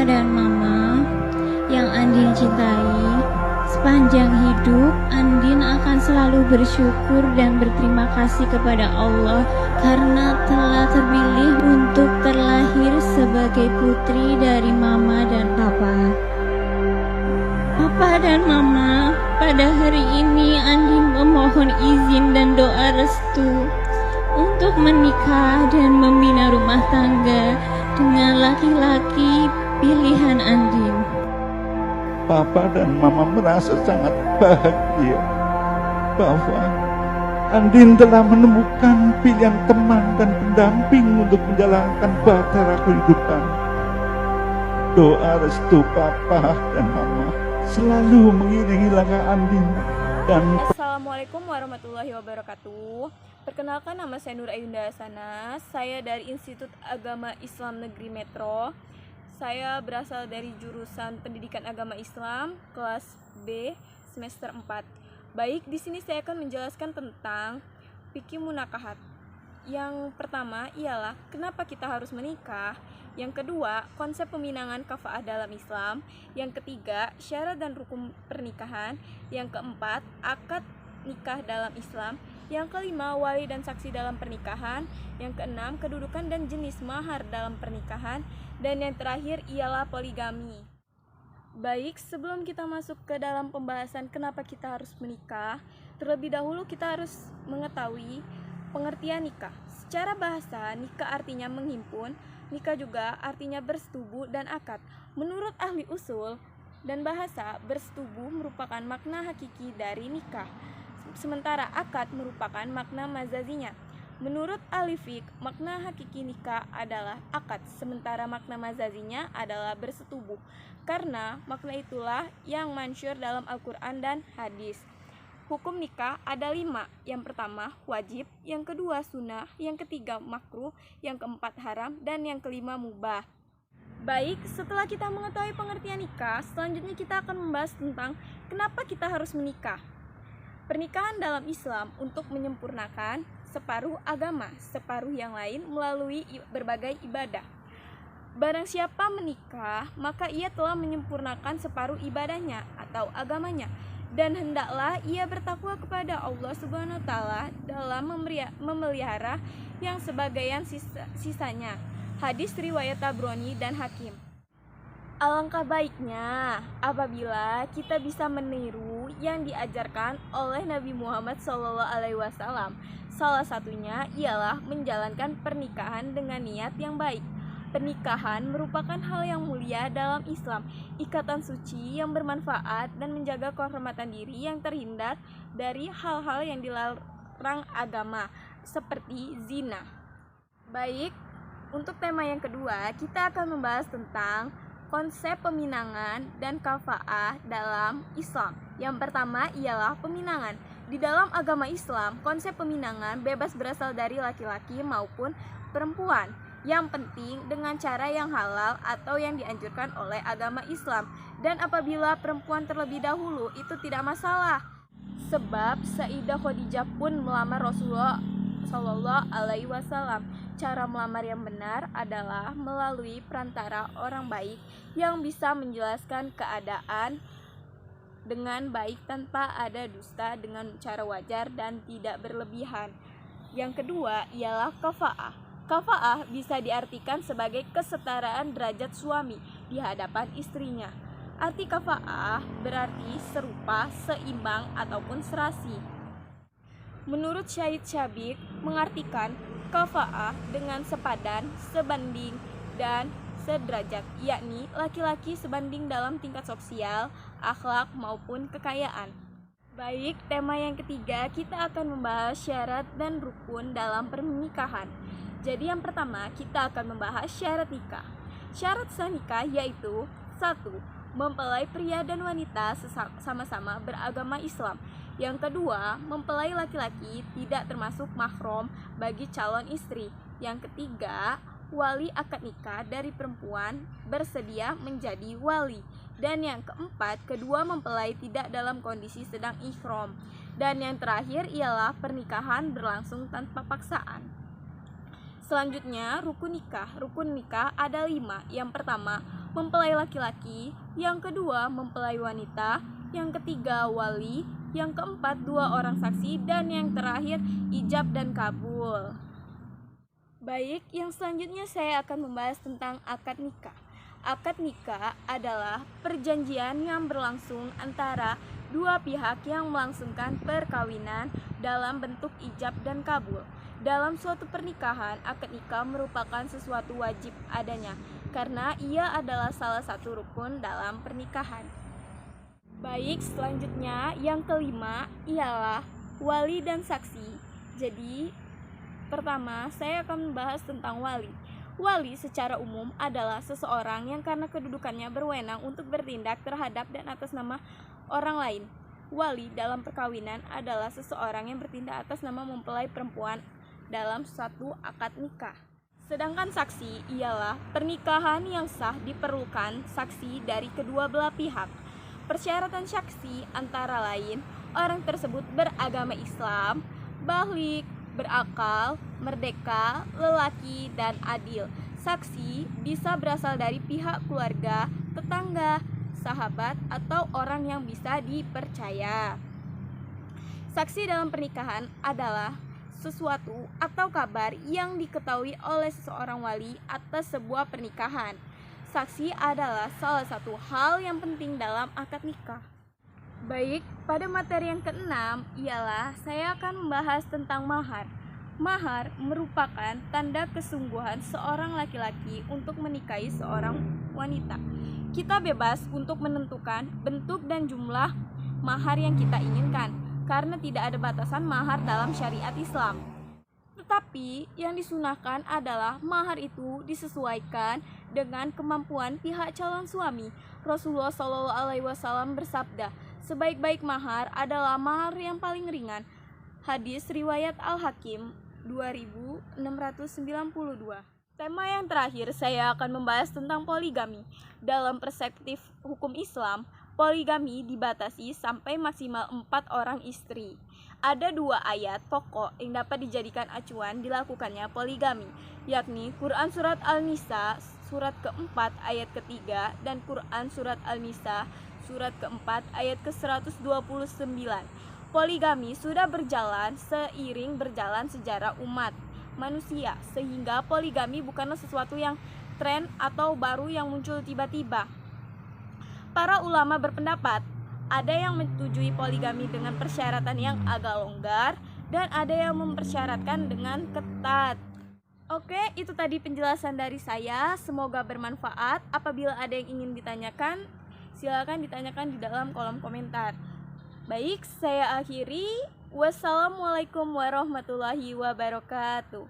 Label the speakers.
Speaker 1: dan Mama yang Andin cintai, sepanjang hidup Andin akan selalu bersyukur dan berterima kasih kepada Allah karena telah terpilih untuk terlahir sebagai putri dari Mama dan Papa. Papa dan Mama, pada hari ini Andin memohon izin dan doa restu untuk menikah dan membina rumah tangga dengan laki-laki pilihan Andin.
Speaker 2: Papa dan Mama merasa sangat bahagia bahwa Andin telah menemukan pilihan teman dan pendamping untuk menjalankan bahtera kehidupan. Doa restu Papa dan Mama selalu mengiringi langkah Andin dan
Speaker 3: Assalamualaikum warahmatullahi wabarakatuh. Perkenalkan, nama saya Nur Ayunda Hasana. Saya dari Institut Agama Islam Negeri Metro. Saya berasal dari jurusan Pendidikan Agama Islam kelas B semester 4. Baik, di sini saya akan menjelaskan tentang fikih munakahat. Yang pertama ialah kenapa kita harus menikah. Yang kedua, konsep peminangan kafa'ah dalam Islam. Yang ketiga, syarat dan rukun pernikahan. Yang keempat, akad nikah dalam Islam. Yang kelima, wali dan saksi dalam pernikahan. Yang keenam, kedudukan dan jenis mahar dalam pernikahan. Dan yang terakhir ialah poligami. Baik, sebelum kita masuk ke dalam pembahasan kenapa kita harus menikah, terlebih dahulu kita harus mengetahui pengertian nikah. Secara bahasa, nikah artinya menghimpun. Nikah juga artinya bersetubuh dan akad. Menurut ahli usul dan bahasa, bersetubuh merupakan makna hakiki dari nikah, sementara akad merupakan makna mazazinya. Menurut ahli fiqh, makna hakiki nikah adalah akad, sementara makna mazazinya adalah bersetubuh. Karena makna itulah yang mansyur dalam Al-Quran dan hadis. Hukum nikah ada 5. Yang pertama wajib, yang kedua sunnah, yang ketiga makruh, yang keempat haram, dan yang kelima mubah. Baik, setelah kita mengetahui pengertian nikah, selanjutnya kita akan membahas tentang kenapa kita harus menikah. Pernikahan dalam Islam untuk menyempurnakan separuh agama, separuh yang lain melalui berbagai ibadah. Barang siapa menikah, maka ia telah menyempurnakan separuh ibadahnya atau agamanya. Dan hendaklah ia bertakwa kepada Allah Subhanahu wa Ta'ala dalam memelihara yang sebagian sisanya. Hadis riwayat Tabrani dan Hakim. Alangkah baiknya apabila kita bisa meniru yang diajarkan oleh Nabi Muhammad SAW. Salah satunya ialah menjalankan pernikahan dengan niat yang baik. Pernikahan merupakan hal yang mulia dalam Islam, ikatan suci yang bermanfaat dan menjaga kehormatan diri yang terhindar dari hal-hal yang dilarang agama, seperti zina. Baik, untuk tema yang kedua, kita akan membahas tentang konsep peminangan dan kafa'ah dalam Islam. Yang pertama ialah peminangan. Di dalam agama Islam, konsep peminangan bebas berasal dari laki-laki maupun perempuan. Yang penting dengan cara yang halal atau yang dianjurkan oleh agama Islam. Dan apabila perempuan terlebih dahulu, itu tidak masalah. Sebab Sayyidah Khadijah pun melamar Rasulullah SAW. Cara melamar yang benar adalah melalui perantara orang baik yang bisa menjelaskan keadaan dengan baik tanpa ada dusta, dengan cara wajar dan tidak berlebihan. Yang kedua ialah kafa'ah. Kafa'ah bisa diartikan sebagai kesetaraan derajat suami di hadapan istrinya. Arti kafa'ah berarti serupa, seimbang, ataupun serasi. Menurut Syahid Syabik mengartikan kafa'ah dengan sepadan, sebanding, dan sederajat, yakni laki-laki sebanding dalam tingkat sosial, akhlak, maupun kekayaan. Baik, tema yang ketiga kita akan membahas syarat dan rukun dalam pernikahan. Jadi yang pertama kita akan membahas syarat nikah. Syarat sah nikah yaitu 1. Mempelai pria dan wanita sama-sama beragama Islam. Yang kedua, mempelai laki-laki tidak termasuk mahram bagi calon istri. Yang ketiga, wali akad nikah dari perempuan bersedia menjadi wali. Dan yang keempat, kedua mempelai tidak dalam kondisi sedang ihram. Dan yang terakhir ialah pernikahan berlangsung tanpa paksaan. Selanjutnya, rukun nikah. Rukun nikah ada 5. Yang pertama, mempelai laki-laki, yang kedua mempelai wanita, yang ketiga wali, yang keempat 2 orang saksi, dan yang terakhir ijab dan kabul. Baik, yang selanjutnya saya akan membahas tentang akad nikah. Akad nikah adalah perjanjian yang berlangsung antara dua pihak yang melangsungkan perkawinan dalam bentuk ijab dan kabul. Dalam suatu pernikahan, akad nikah merupakan sesuatu wajib adanya karena ia adalah salah satu rukun dalam pernikahan. Baik, selanjutnya yang kelima ialah wali dan saksi. Jadi, pertama saya akan membahas tentang wali. Wali secara umum adalah seseorang yang karena kedudukannya berwenang untuk bertindak terhadap dan atas nama orang lain. Wali dalam perkawinan adalah seseorang yang bertindak atas nama mempelai perempuan dalam suatu akad nikah. Sedangkan saksi ialah pernikahan yang sah diperlukan saksi dari kedua belah pihak. Persyaratan saksi antara lain orang tersebut beragama Islam, baligh, berakal, merdeka, lelaki, dan adil. Saksi bisa berasal dari pihak keluarga, tetangga, sahabat, atau orang yang bisa dipercaya. Saksi dalam pernikahan adalah sesuatu atau kabar yang diketahui oleh seseorang wali atas sebuah pernikahan. Saksi adalah salah satu hal yang penting dalam akad nikah. Baik, pada materi yang keenam ialah saya akan membahas tentang mahar. Mahar merupakan tanda kesungguhan seorang laki-laki untuk menikahi seorang wanita. Kita bebas untuk menentukan bentuk dan jumlah mahar yang kita inginkan, karena tidak ada batasan mahar dalam syariat Islam. Tetapi yang disunahkan adalah mahar itu disesuaikan dengan kemampuan pihak calon suami. Rasulullah SAW bersabda, sebaik-baik mahar adalah mahar yang paling ringan. Hadis riwayat Al-Hakim 2692. Tema yang terakhir saya akan membahas tentang poligami. Dalam perspektif hukum Islam, poligami dibatasi sampai maksimal 4 orang istri. Ada 2 ayat pokok yang dapat dijadikan acuan dilakukannya poligami, yakni Quran Surat Al-Nisa surat keempat ayat ketiga dan Quran Surat Al-Nisa surat keempat ayat ke-129. Poligami sudah berjalan seiring berjalan sejarah umat manusia, sehingga poligami bukanlah sesuatu yang tren atau baru yang muncul tiba-tiba. Para ulama berpendapat ada yang menyetujui poligami dengan persyaratan yang agak longgar dan ada yang mempersyaratkan dengan ketat. Oke, itu tadi penjelasan dari saya. Semoga bermanfaat. Apabila ada yang ingin ditanyakan, silakan ditanyakan di dalam kolom komentar. Baik, saya akhiri. Wassalamualaikum warahmatullahi wabarakatuh.